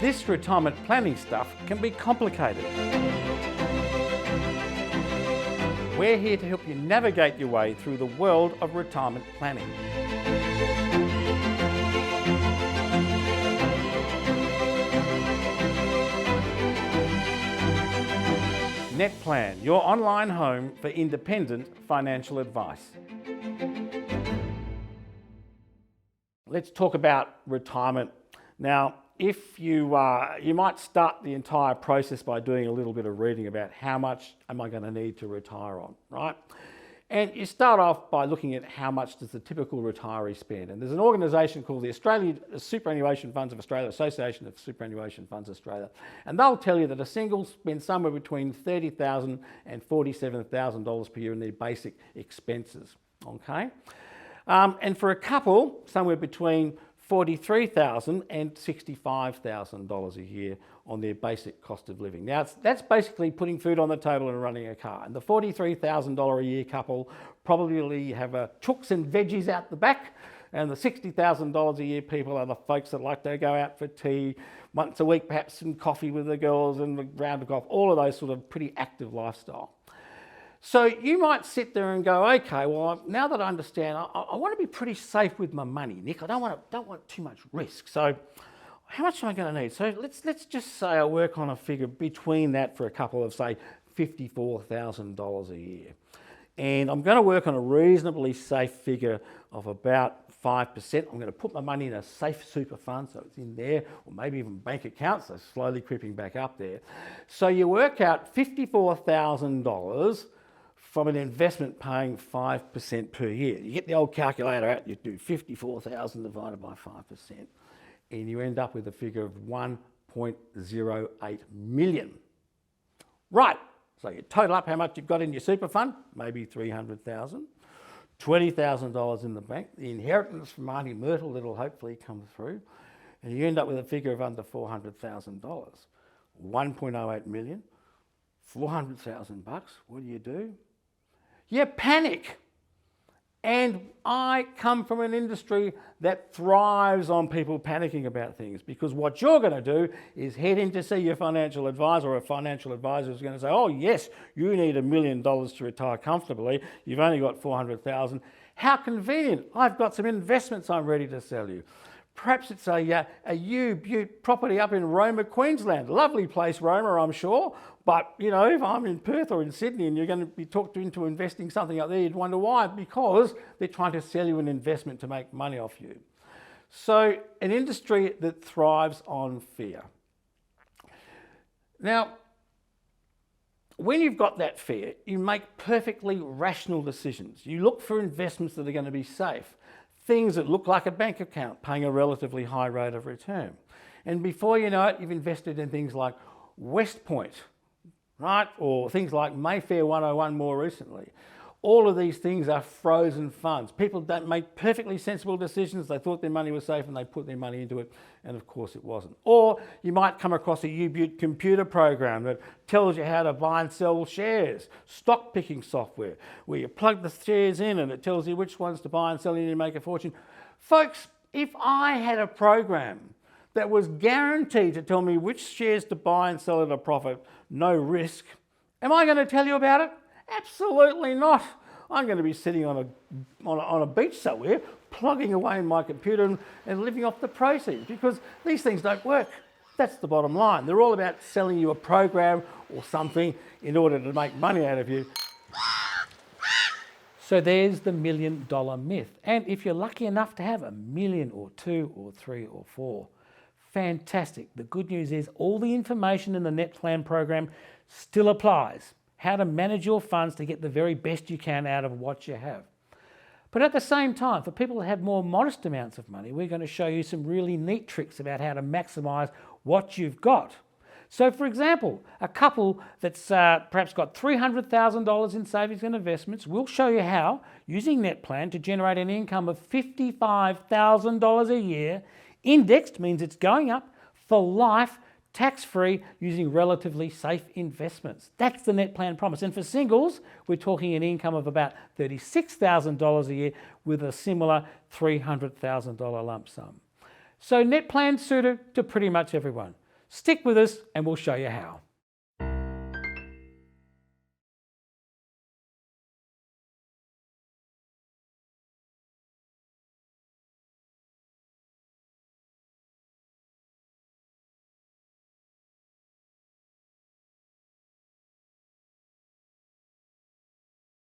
This retirement planning stuff can be complicated. We're here to help you navigate your way through the world of retirement planning. Netplan, your online home for independent financial advice. Let's talk about retirement. Now, if you might start the entire process by doing a little bit of reading about how much am I going to need to retire on, right? And you start off by looking at how much does the typical retiree spend. And there's an organisation called the Australian Superannuation Funds of Australia, Association of Superannuation Funds Australia, and they'll tell you that a single spends somewhere between $30,000 and $47,000 per year in their basic expenses, okay? And for a couple, somewhere between $43,000 and $65,000 a year on their basic cost of living. Now, that's basically putting food on the table and running a car. And the $43,000 a year couple probably have chooks and veggies out the back, and the $60,000 a year people are the folks that like to go out for tea once a week, perhaps some coffee with the girls and a round of golf, all of those sort of pretty active lifestyle. So you might sit there and go, okay, well, now that I understand, I want to be pretty safe with my money, Nick. I don't want too much risk. So how much am I going to need? So let's just say I work on a figure between that for a couple of, say, $54,000 a year. And I'm going to work on a reasonably safe figure of about 5%. I'm going to put my money in a safe super fund, so it's in there, or maybe even bank accounts, so slowly creeping back up there. So you work out $54,000 from an investment paying 5% per year. You get the old calculator out, you do 54,000 divided by 5%, and you end up with a figure of 1.08 million. Right, so you total up how much you've got in your super fund, maybe 300,000, $20,000 in the bank, the inheritance from Auntie Myrtle that'll hopefully come through, and you end up with a figure of under $400,000. 1.08 million, 400,000 bucks, what do? You panic. And I come from an industry that thrives on people panicking about things, because what you're going to do is head in to see your financial advisor, or a financial advisor is going to say, oh yes, you need $1 million to retire comfortably. You've only got 400,000. How convenient. I've got some investments I'm ready to sell you. Perhaps it's a Ute property up in Roma, Queensland. Lovely place, Roma, I'm sure. But, you know, if I'm in Perth or in Sydney and you're going to be talked into investing something up there, you'd wonder why. Because they're trying to sell you an investment to make money off you. So, an industry that thrives on fear. Now, when you've got that fear, you make perfectly rational decisions. You look for investments that are going to be safe. Things that look like a bank account paying a relatively high rate of return. And before you know it, you've invested in things like West Point, right? Or things like Mayfair 101 more recently. All of these things are frozen funds. People don't make perfectly sensible decisions. They thought their money was safe and they put their money into it, and of course it wasn't. Or you might come across a U-Butte computer program that tells you how to buy and sell shares, stock picking software, where you plug the shares in and it tells you which ones to buy and sell and you make a fortune. Folks, if I had a program that was guaranteed to tell me which shares to buy and sell at a profit, no risk, am I going to tell you about it? Absolutely not. I'm going to be sitting on a beach somewhere, plugging away in my computer and living off the proceeds, because these things don't work. That's the bottom line. They're all about selling you a program or something in order to make money out of you. So there's the $1 million myth. And if you're lucky enough to have $1 million or 2 or 3 or 4, fantastic. The good news is all the information in the Netplan program still applies. How to manage your funds to get the very best you can out of what you have. But at the same time, for people that have more modest amounts of money, we're going to show you some really neat tricks about how to maximise what you've got. So for example, a couple that's perhaps got $300,000 in savings and investments, we'll show you how, using Netplan, to generate an income of $55,000 a year. Indexed means it's going up for life, tax-free, using relatively safe investments. That's the Netplan promise. And for singles, we're talking an income of about $36,000 a year with a similar $300,000 lump sum. So Netplan's suited to pretty much everyone. Stick with us and we'll show you how.